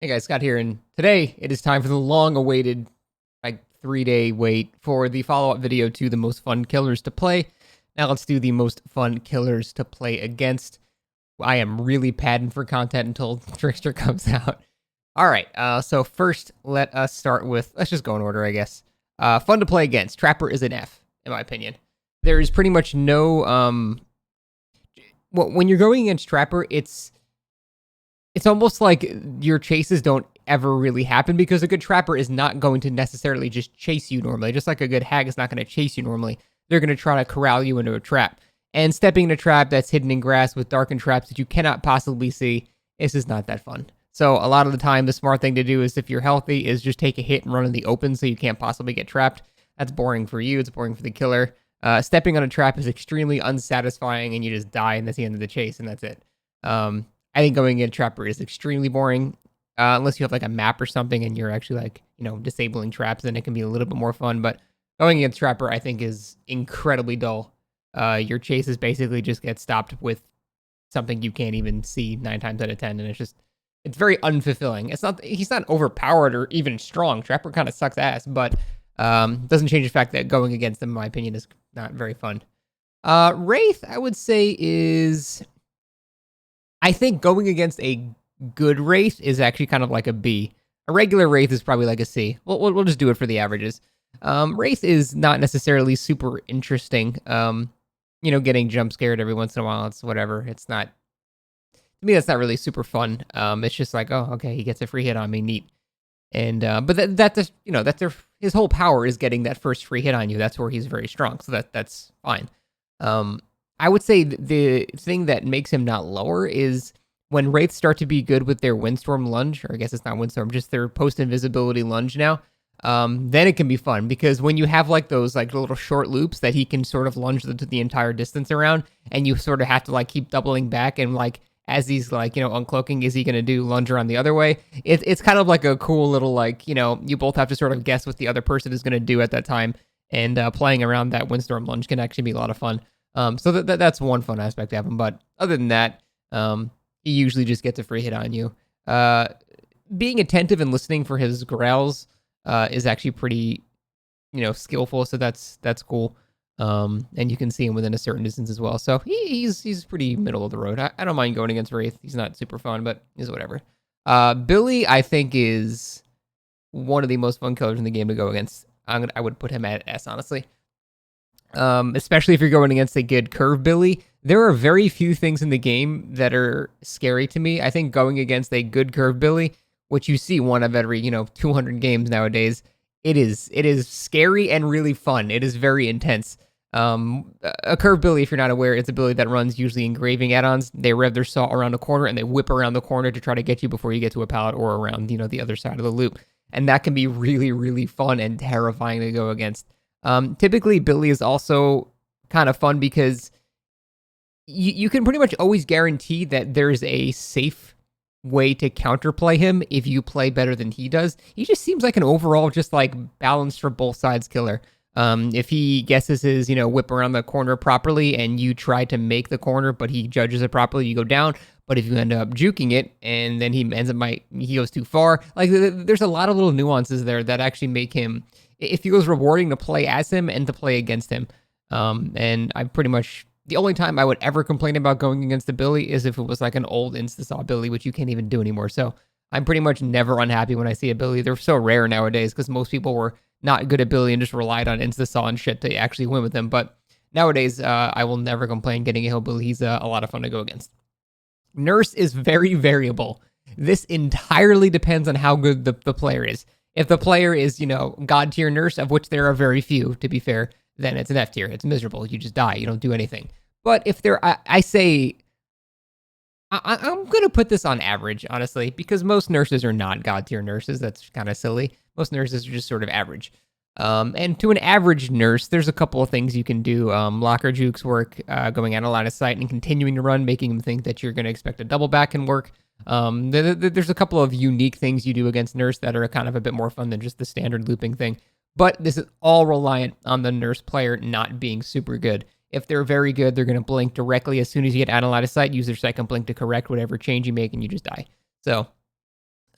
Hey guys, Scott here, and today it is time for the long-awaited, 3-day wait for the follow-up video to the most fun killers to play. Now let's do the most fun killers to play against. I am really padding for content until Trickster comes out. Alright, so first let us start with, let's just go in order, I guess. Fun to play against. Trapper is an F, in my opinion. There is pretty much no, when you're going against Trapper, it's almost like your chases don't ever really happen because a good trapper is not going to necessarily just chase you normally. Just like a good hag is not going to chase you normally. They're going to try to corral you into a trap. And stepping in a trap that's hidden in grass with darkened traps that you cannot possibly see is just not that fun. So a lot of the time, the smart thing to do is if you're healthy is just take a hit and run in the open so you can't possibly get trapped. That's boring for you. It's boring for the killer. Stepping on a trap is extremely unsatisfying and you just die and that's the end of the chase and that's it. I think going in Trapper is extremely boring, unless you have like a map or something and you're actually like, disabling traps, then it can be a little bit more fun. But going against Trapper, I think, is incredibly dull. Your chases basically just get stopped with something you can't even see 9 times out of 10, and it's very unfulfilling. He's not overpowered or even strong. Trapper kind of sucks ass, but doesn't change the fact that going against him, in my opinion, is not very fun. Wraith, I would say, is... I think going against a good Wraith is actually kind of like a B. A regular Wraith is probably like a C. We'll just do it for the averages. Wraith is not necessarily super interesting. Getting jump scared every once in a while, it's whatever. It's not, to me, that's not really super fun. It's just like, oh, okay, he gets a free hit on me, neat. And but that's his whole power is getting that first free hit on you. That's where he's very strong. So that's fine. I would say the thing that makes him not lower is when Wraiths start to be good with their Windstorm lunge, or I guess it's not Windstorm, just their post-invisibility lunge now, then it can be fun, because when you have like those like little short loops that he can sort of lunge the entire distance around, and you sort of have to like keep doubling back, and like as he's like, uncloaking, is he going to do lunge around the other way? It's kind of like a cool little like, you both have to sort of guess what the other person is going to do at that time, and playing around that Windstorm lunge can actually be a lot of fun. So that's one fun aspect of him. But other than that, he usually just gets a free hit on you. Being attentive and listening for his growls is actually pretty, skillful. So that's cool. And you can see him within a certain distance as well. So he's pretty middle of the road. I don't mind going against Wraith. He's not super fun, but he's whatever. Billy, I think, is one of the most fun killers in the game to go against. I would put him at S, honestly. Especially if you're going against a good curve Billy. There are very few things in the game that are scary to me. I think going against a good curve Billy, which you see one of every, 200 games nowadays, it is scary and really fun. It is very intense. A curve Billy, if you're not aware, it's a Billy that runs usually engraving add-ons. They rev their saw around a corner and they whip around the corner to try to get you before you get to a pallet or around, the other side of the loop. And that can be really, really fun and terrifying to go against. Typically, Billy is also kind of fun because you can pretty much always guarantee that there's a safe way to counterplay him if you play better than he does. He just seems like an overall just like balanced for both sides killer. If he guesses his, whip around the corner properly and you try to make the corner, but he judges it properly, you go down. But if you end up juking it and then he goes too far, like there's a lot of little nuances there that actually make him, it feels rewarding to play as him and to play against him. And I pretty much, the only time I would ever complain about going against the Billy is if it was like an old Instasaw Billy, which you can't even do anymore. So I'm pretty much never unhappy when I see a Billy. They're so rare nowadays because most people were not good at Billy and just relied on Instasaw and shit to actually win with him. But nowadays, I will never complain getting a Hillbilly. He's a lot of fun to go against. Nurse is very variable. This entirely depends on how good the player is. If the player is, God tier nurse, of which there are very few, to be fair, then it's an F tier. It's miserable. You just die. You don't do anything. But if they're, I'm going to put this on average, honestly, because most nurses are not God tier nurses. That's kind of silly. Most nurses are just sort of average. And to an average nurse, there's a couple of things you can do. Locker jukes work, going out of line of sight and continuing to run, making them think that you're going to expect a double back can work. There's a couple of unique things you do against Nurse that are kind of a bit more fun than just the standard looping thing. But this is all reliant on the Nurse player not being super good. If they're very good, they're going to blink directly as soon as you get out of line of sight, use their second blink to correct whatever change you make, and you just die. So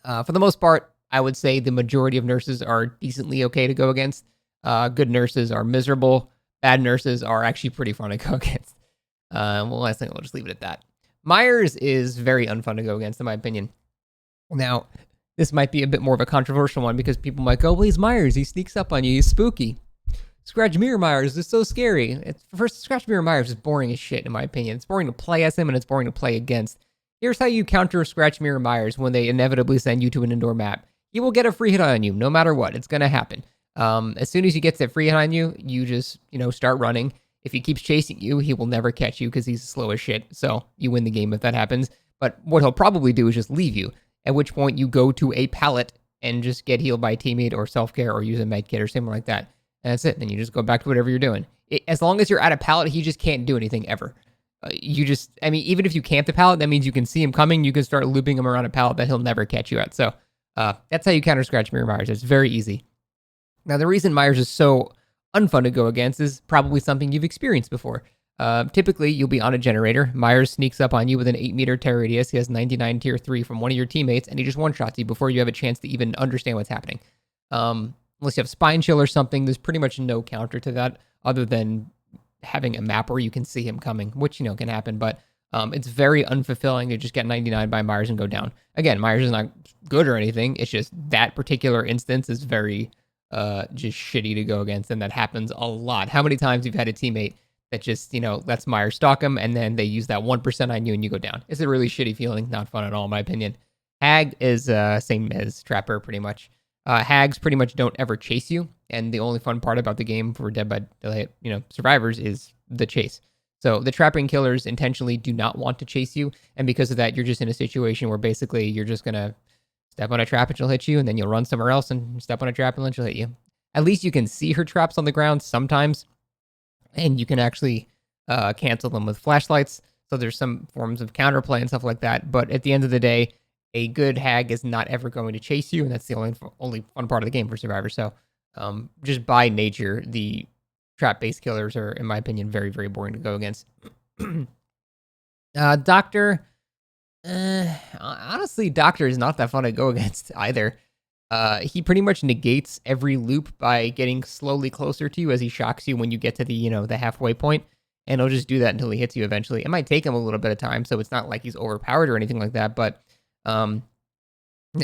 For the most part, I would say the majority of nurses are decently okay to go against. Good nurses are miserable. Bad nurses are actually pretty fun to go against. Well, I think we'll just leave it at that. Myers is very unfun to go against, in my opinion. Now, this might be a bit more of a controversial one because people might go, well, he's Myers. He sneaks up on you. He's spooky. Scratch Mirror Myers is so scary. First, Scratch Mirror Myers is boring as shit, in my opinion. It's boring to play as him, and it's boring to play against. Here's how you counter Scratch Mirror Myers when they inevitably send you to an indoor map. You will get a free hit on you, no matter what. It's going to happen. As soon as he gets that free hit on you, you just, start running. If he keeps chasing you, he will never catch you because he's slow as shit. So you win the game if that happens. But what he'll probably do is just leave you, at which point you go to a pallet and just get healed by a teammate or self-care or use a med kit or something like that. And that's it. Then you just go back to whatever you're doing. As long as you're at a pallet, he just can't do anything ever. Even if you camp the pallet, that means you can see him coming. You can start looping him around a pallet that he'll never catch you at. So that's how you counter Scratch Mirror Myers. It's very easy. Now, the reason Myers is so unfun to go against is probably something you've experienced before. Typically, you'll be on a generator. Myers sneaks up on you with an 8-meter tear radius. He has 99 tier 3 from one of your teammates, and he just one-shots you before you have a chance to even understand what's happening. Unless you have Spine Chill or something, there's pretty much no counter to that other than having a map where you can see him coming, which, can happen. But it's very unfulfilling to just get 99 by Myers and go down. Again, Myers is not good or anything. It's just that particular instance is very just shitty to go against, and that happens a lot. How many times you've had a teammate that just, lets Myers stalk him, and then they use that 1% on you and you go down? It's a really shitty feeling. Not fun at all, in my opinion. Hag is same as Trapper, pretty much. Hags pretty much don't ever chase you, and the only fun part about the game for Dead by Daylight, survivors is the chase. So the trapping killers intentionally do not want to chase you, and because of that, you're just in a situation where basically you're just gonna step on a trap and she'll hit you, and then you'll run somewhere else and step on a trap and then she'll hit you. At least you can see her traps on the ground sometimes, and you can actually cancel them with flashlights. So there's some forms of counterplay and stuff like that. But at the end of the day, a good hag is not ever going to chase you, and that's the only fun part of the game for survivors. So just by nature, the trap-based killers are, in my opinion, very, very boring to go against. Doctor, honestly, Doctor is not that fun to go against either. He pretty much negates every loop by getting slowly closer to you as he shocks you when you get to the, the halfway point, and he'll just do that until he hits you eventually. It might take him a little bit of time, so it's not like he's overpowered or anything like that, but the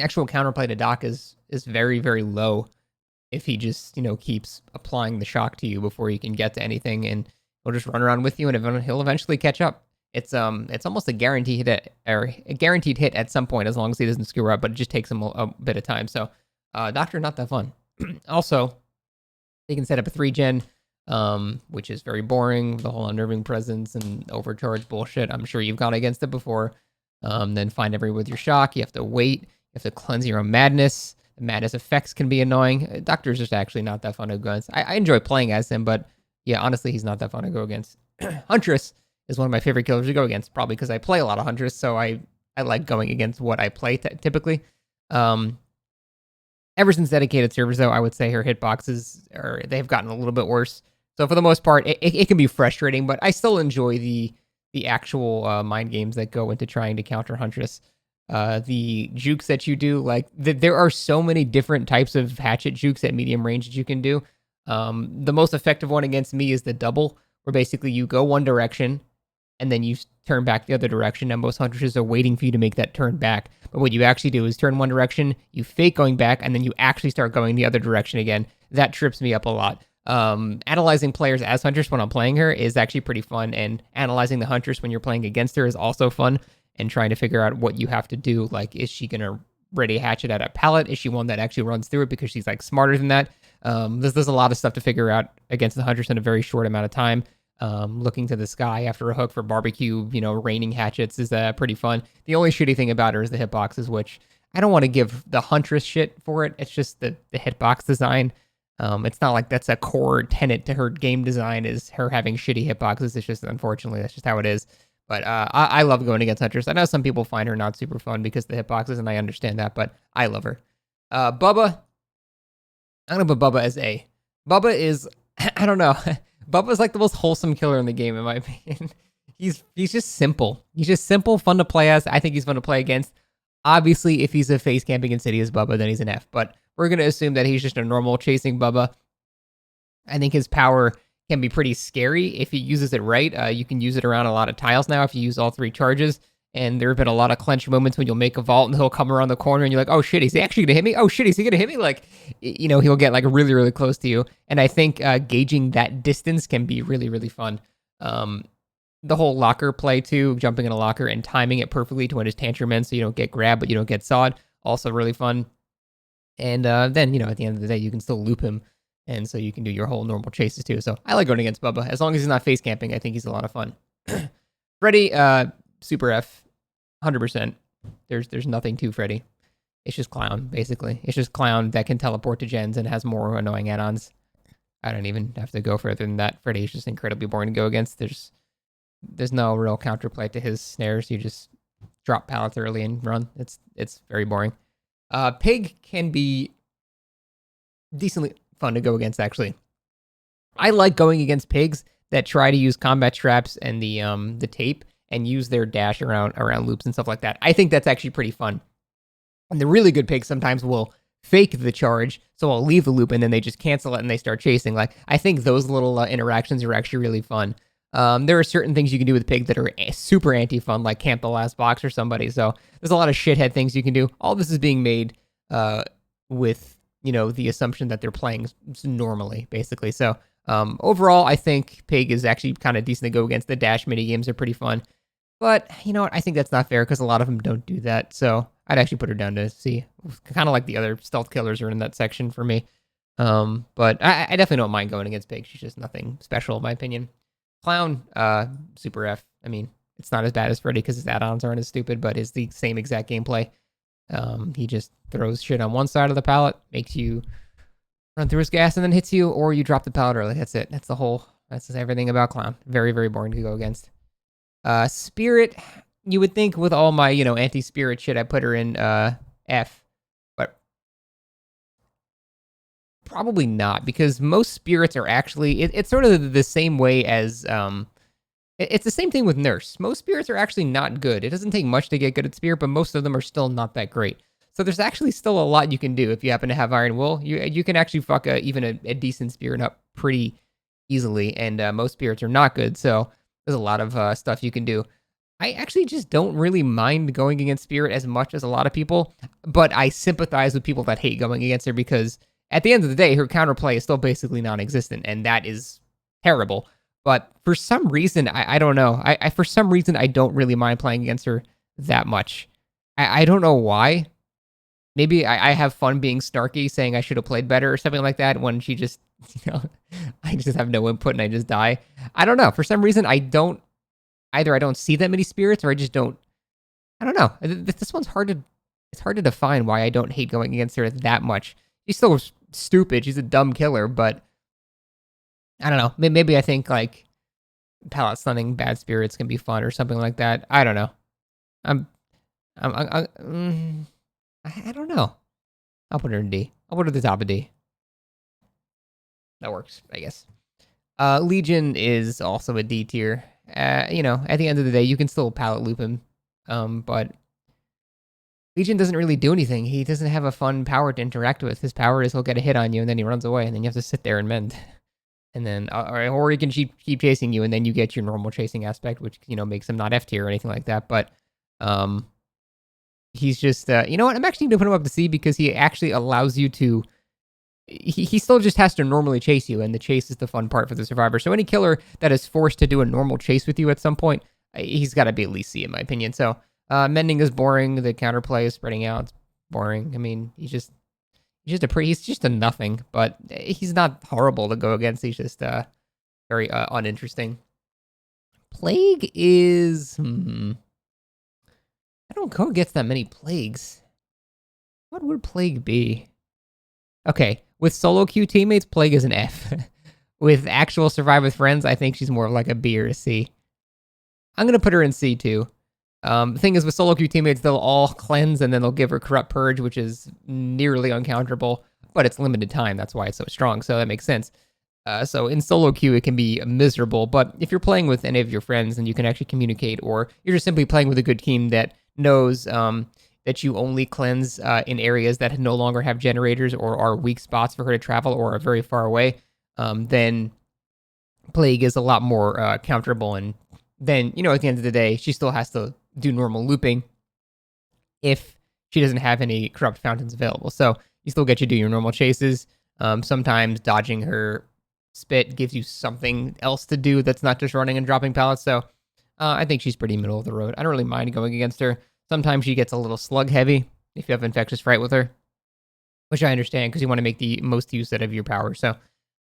actual counterplay to Doc is very, very low if he just, keeps applying the shock to you before you can get to anything, and he'll just run around with you, and he'll eventually catch up. It's almost a guaranteed hit at some point, as long as he doesn't screw up, but it just takes him a bit of time. So, Doctor, not that fun. Also, he can set up a 3-gen, which is very boring, the whole unnerving presence and overcharge bullshit. I'm sure you've gone against it before. Then find everyone with your shock. You have to wait. You have to cleanse your own madness. The madness effects can be annoying. Doctor's just actually not that fun to go against. I enjoy playing as him, but yeah, honestly, he's not that fun to go against. Huntress is one of my favorite killers to go against, probably because I play a lot of Huntress, so I like going against what I play typically. Ever since dedicated servers, though, I would say her hitboxes they've gotten a little bit worse. So for the most part, it can be frustrating, but I still enjoy the actual mind games that go into trying to counter Huntress. The jukes that you do, there are so many different types of hatchet jukes at medium range that you can do. The most effective one against me is the double, where basically you go one direction and then you turn back the other direction, and most Huntresses are waiting for you to make that turn back. But what you actually do is turn one direction, you fake going back, and then you actually start going the other direction again. That trips me up a lot. Analyzing players as Huntress when I'm playing her is actually pretty fun, and analyzing the Huntress when you're playing against her is also fun, and trying to figure out what you have to do. Like, is she going to ready a hatchet at a pallet? Is she one that actually runs through it because she's smarter than that? There's a lot of stuff to figure out against the Huntress in a very short amount of time. Looking to the sky after a hook for barbecue, raining hatchets is pretty fun. The only shitty thing about her is the hitboxes, which I don't want to give the Huntress shit for it. It's just the hitbox design. It's not like that's a core tenet to her game design, is her having shitty hitboxes. It's just, unfortunately, that's just how it is. But I love going against Huntress. I know some people find her not super fun because of the hitboxes, and I understand that, but I love her. Bubba, I'm going to put Bubba as A. Bubba is, I don't know. Bubba's the most wholesome killer in the game, in my opinion. He's just simple. He's just simple, fun to play as. I think he's fun to play against. Obviously, if he's a face camping Insidious Bubba, then he's an F. But we're gonna assume that he's just a normal chasing Bubba. I think his power can be pretty scary if he uses it right. You can use it around a lot of tiles now if you use all 3 charges. And there have been a lot of clench moments when you'll make a vault and he'll come around the corner and you're like, oh shit, is he actually gonna hit me? Oh shit, is he gonna hit me? Like, he'll get like really, really close to you. And I think gauging that distance can be really, really fun. The whole locker play too, jumping in a locker and timing it perfectly to when his tantrum ends so you don't get grabbed but you don't get sawed. Also really fun. And then, at the end of the day, you can still loop him. And so you can do your whole normal chases too. So I like going against Bubba. As long as he's not face camping, I think he's a lot of fun. Freddy, super F, 100%. There's nothing to Freddy. It's just clown, basically. It's just clown that can teleport to gens and has more annoying add-ons. I don't even have to go further than that. Freddy is just incredibly boring to go against. There's no real counterplay to his snares. You just drop pallets early and run. It's very boring. Pig can be decently fun to go against, actually. I like going against pigs that try to use combat traps and the tape and use their dash around loops and stuff like that. I think that's actually pretty fun. And the really good pigs sometimes will fake the charge, so I'll leave the loop and then they just cancel it and they start chasing. Like, I think those little interactions are actually really fun. There are certain things you can do with pig that are super anti-fun, like camp the last box or somebody. So there's a lot of shithead things you can do. All this is being made with the assumption that they're playing normally, basically. So overall, I think pig is actually kind of decent to go against. The dash mini games are pretty fun, but you know what? I think that's not fair because a lot of them don't do that. So I'd actually put her down to C. Kind of like the other stealth killers are in that section for me. But I definitely don't mind going against pig. She's just nothing special in my opinion. Clown, super F. I mean, it's not as bad as Freddy because his add-ons aren't as stupid, but it's the same exact gameplay. He just throws shit on one side of the pallet, makes you run through his gas, and then hits you, or you drop the pallet early. That's it. That's everything about Clown. Very, very boring to go against. Spirit, you would think with all my, anti-spirit shit, I put her in F, but probably not, because most spirits are actually, it's sort of the same way as, it's the same thing with Nurse. Most spirits are actually not good. It doesn't take much to get good at spirit, but most of them are still not that great. So there's actually still a lot you can do if you happen to have Iron Will. You can actually fuck even a decent spirit up pretty easily, and most spirits are not good, so there's a lot of stuff you can do. I actually just don't really mind going against spirit as much as a lot of people, but I sympathize with people that hate going against her because at the end of the day, her counterplay is still basically non-existent, and that is terrible. But for some reason, I don't know. For some reason, I don't really mind playing against her that much. I don't know why. Maybe I have fun being snarky, saying I should have played better or something like that when she just, I just have no input and I just die. I don't know. For some reason, I don't see that many spirits or I just don't, I don't know. This one's it's hard to define why I don't hate going against her that much. She's still stupid. She's a dumb killer, but I don't know. Maybe I think like palette stunning bad spirits can be fun or something like that. I don't know. I don't know. I'll put her in D. I'll put her at the top of D. That works, I guess. Legion is also a D tier. At the end of the day, you can still palette loop him. But Legion doesn't really do anything. He doesn't have a fun power to interact with. His power is he'll get a hit on you and then he runs away and then you have to sit there and mend. And then, or he can keep chasing you and then you get your normal chasing aspect, which, makes him not F tier or anything like that. But, he's just, you know what? I'm actually going to put him up to C because he actually allows you to, he still just has to normally chase you, and the chase is the fun part for the survivor. So any killer that is forced to do a normal chase with you at some point, he's got to be at least C in my opinion. So mending is boring. The counterplay is spreading out. It's boring. I mean, he's just a nothing, but he's not horrible to go against. He's just very uninteresting. Plague is, I don't go against that many plagues. What would Plague be? Okay, with solo queue teammates, Plague is an F. With actual survive with friends, I think she's more of like a B or a C. I'm gonna put her in C too. The thing is, with solo queue teammates, they'll all cleanse and then they'll give her Corrupt Purge, which is nearly uncounterable, but it's limited time. That's why it's so strong, so that makes sense. So in solo queue, it can be miserable, but if you're playing with any of your friends and you can actually communicate, or you're just simply playing with a good team that knows that that you only cleanse in areas that no longer have generators or are weak spots for her to travel or are very far away, then Plague is a lot more counterable. And then, at the end of the day, she still has to do normal looping if she doesn't have any corrupt fountains available. So you still get to do your normal chases. Sometimes dodging her spit gives you something else to do that's not just running and dropping pallets. So I think she's pretty middle of the road. I don't really mind going against her. Sometimes she gets a little slug heavy if you have Infectious Fright with her, which I understand because you want to make the most use out of your power. So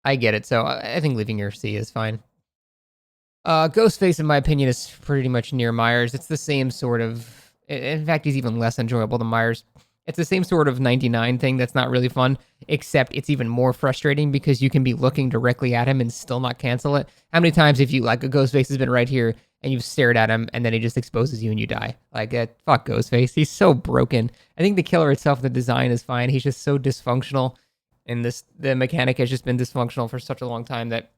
I get it. So I think leaving her C is fine. Ghostface, in my opinion, is pretty much near Myers. It's the same sort of... In fact, he's even less enjoyable than Myers. It's the same sort of 99 thing that's not really fun, except it's even more frustrating because you can be looking directly at him and still not cancel it. How many times have you, like, a Ghostface has been right here and you've stared at him and then he just exposes you and you die? Like, fuck Ghostface. He's so broken. I think the killer itself, the design is fine. He's just so dysfunctional. And the mechanic has just been dysfunctional for such a long time that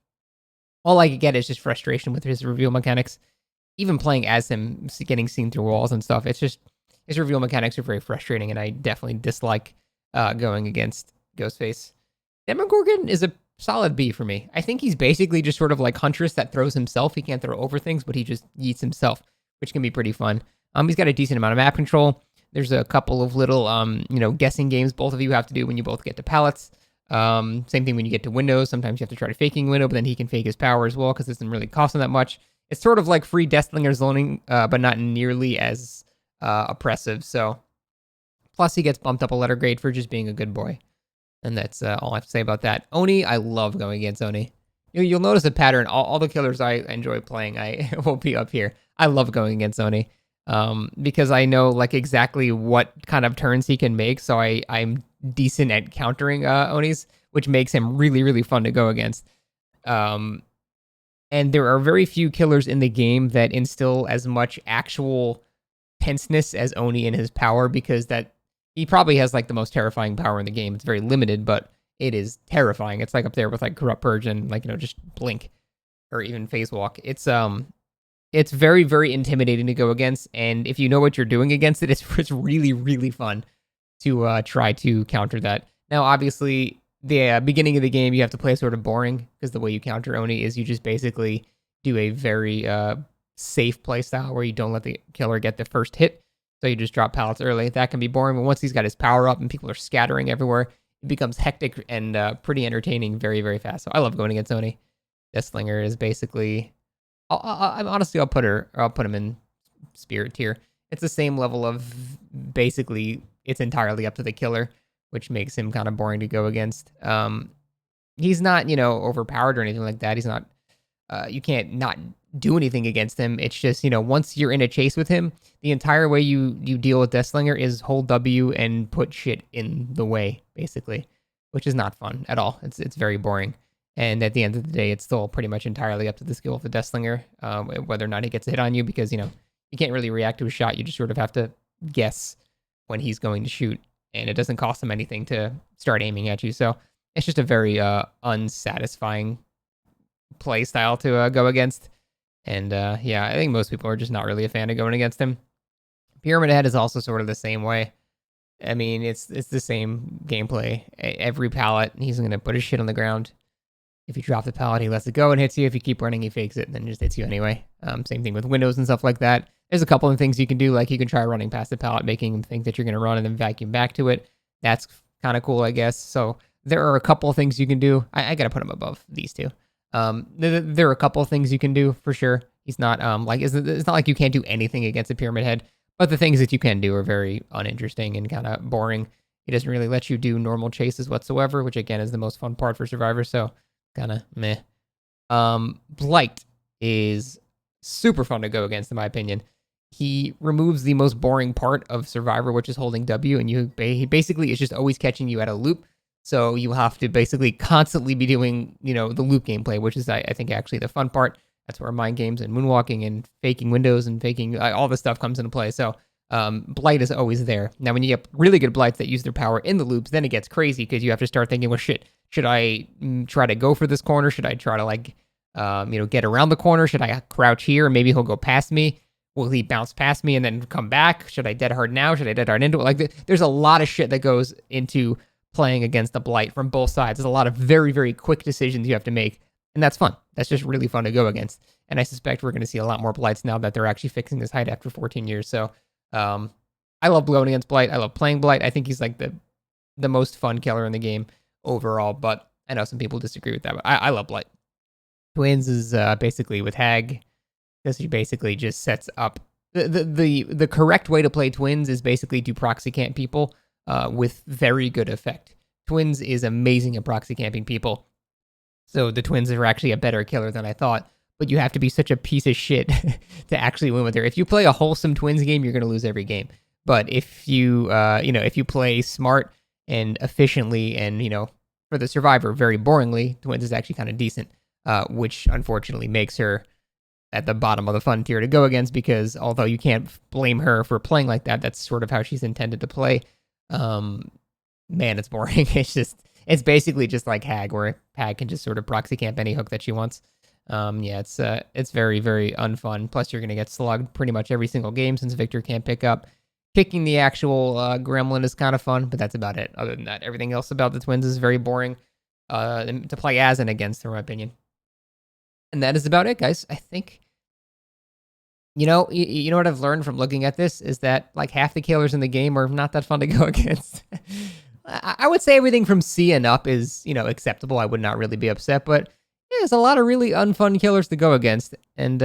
all I get is just frustration with his reveal mechanics. Even playing as him, getting seen through walls and stuff, it's just... His reveal mechanics are very frustrating, and I definitely dislike going against Ghostface. Demogorgon is a solid B for me. I think he's basically just sort of like Huntress that throws himself. He can't throw over things, but he just yeets himself, which can be pretty fun. He's got a decent amount of map control. There's a couple of little, guessing games both of you have to do when you both get to pallets. Same thing when you get to windows. Sometimes you have to try to faking window, but then he can fake his power as well because it doesn't really cost him that much. It's sort of like free Deathslinger zoning, but not nearly as... oppressive. So plus he gets bumped up a letter grade for just being a good boy, and that's all I have to say about that. Oni, I love going against Oni. You'll notice a pattern. All the killers I enjoy playing, I will be up here. I love going against Oni because I know like exactly what kind of turns he can make, so I'm decent at countering Onis, which makes him really, really fun to go against. And there are very few killers in the game that instill as much actual tenseness as Oni in his power, because that he probably has like the most terrifying power in the game. It's very limited, but it is terrifying. It's like up there with like Corrupt Purge and like, just Blink or even Phase Walk. It's very, very intimidating to go against, and if you know what you're doing against it, it's really, really fun to try to counter that. Now, obviously, the beginning of the game you have to play sort of boring because the way you counter Oni is you just basically do a very safe playstyle where you don't let the killer get the first hit, so you just drop pallets early. That can be boring, but once he's got his power up and people are scattering everywhere, it becomes hectic and pretty entertaining very, very fast. So I love going against Sony. Deathslinger is basically... I'll put him in spirit tier. It's the same level of basically it's entirely up to the killer, which makes him kind of boring to go against. He's not, overpowered or anything like that. He's not... you can't not do anything against him. It's just, once you're in a chase with him, the entire way you deal with Deathslinger is hold W and put shit in the way, basically, which is not fun at all. It's very boring. And at the end of the day, it's still pretty much entirely up to the skill of the Deathslinger, whether or not he gets a hit on you, because, you can't really react to a shot. You just sort of have to guess when he's going to shoot, and it doesn't cost him anything to start aiming at you. So it's just a very unsatisfying play style to go against. And I think most people are just not really a fan of going against him. Pyramid Head is also sort of the same way. I mean, it's the same gameplay. Every pallet, he's going to put his shit on the ground. If you drop the pallet, he lets it go and hits you. If you keep running, he fakes it and then just hits you anyway. Same thing with windows and stuff like that. There's a couple of things you can do, like you can try running past the pallet, making him think that you're going to run and then vacuum back to it. That's kind of cool, I guess. So there are a couple of things you can do. I got to put him above these two. There are a couple of things you can do for sure. He's not it's not like you can't do anything against a Pyramid Head, but the things that you can do are very uninteresting and kind of boring. He doesn't really let you do normal chases whatsoever, which again is the most fun part for Survivor. So kind of meh. Blight is super fun to go against, in my opinion. He removes the most boring part of Survivor, which is holding W, and he basically is just always catching you at a loop. So you have to basically constantly be doing, the loop gameplay, which is, I think, actually the fun part. That's where mind games and moonwalking and faking windows and faking all this stuff comes into play. So Blight is always there. Now, when you get really good Blights that use their power in the loops, then it gets crazy because you have to start thinking, well, shit, should I try to go for this corner? Should I try to, get around the corner? Should I crouch here and maybe he'll go past me? Will he bounce past me and then come back? Should I dead hard now? Should I dead hard into it? Like, there's a lot of shit that goes into playing against the Blight from both sides. There's a lot of very, very quick decisions you have to make, and that's fun. That's just really fun to go against. And I suspect we're going to see a lot more Blights now that they're actually fixing this height after 14 years. So I love going against Blight. I love playing Blight. I think he's like the most fun killer in the game overall, but I know some people disagree with that, but I love Blight. Twins is basically with Hag. This basically just sets up the correct way to play Twins is basically to proxy camp people with very good effect. Twins is amazing at proxy camping people. So the Twins are actually a better killer than I thought, but you have to be such a piece of shit to actually win with her. If you play a wholesome Twins game, you're going to lose every game. But if you, if you play smart and efficiently and, for the Survivor, very boringly, Twins is actually kind of decent, which unfortunately makes her at the bottom of the fun tier to go against, because although you can't blame her for playing like that, that's sort of how she's intended to play. Man, it's boring. It's basically just like Hag, where Hag can just sort of proxy camp any hook that she wants. It's very, very unfun. Plus, you're going to get slugged pretty much every single game since Victor can't pick up. Kicking the actual gremlin is kind of fun, but that's about it. Other than that, everything else about the Twins is very boring to play as and against, in my opinion. And that is about it, guys. I think, you know what I've learned from looking at this is that like half the killers in the game are not that fun to go against. I would say everything from C and up is, acceptable. I would not really be upset, but yeah, there's a lot of really unfun killers to go against, and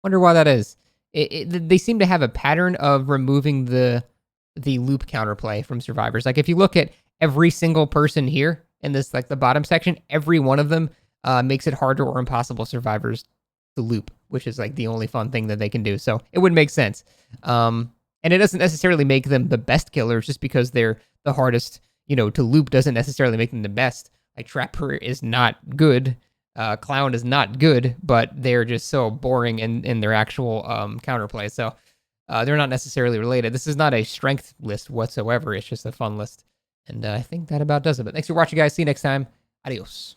wonder why that is. They seem to have a pattern of removing the loop counterplay from survivors. Like if you look at every single person here in this, like the bottom section, every one of them makes it harder or impossible survivors to loop, which is like the only fun thing that they can do. So it would make sense. And it doesn't necessarily make them the best killers just because they're the hardest, to loop doesn't necessarily make them the best. Like Trapper is not good. Clown is not good, but they're just so boring in their actual counterplay. So they're not necessarily related. This is not a strength list whatsoever. It's just a fun list. And I think that about does it. But thanks for watching, guys. See you next time. Adios.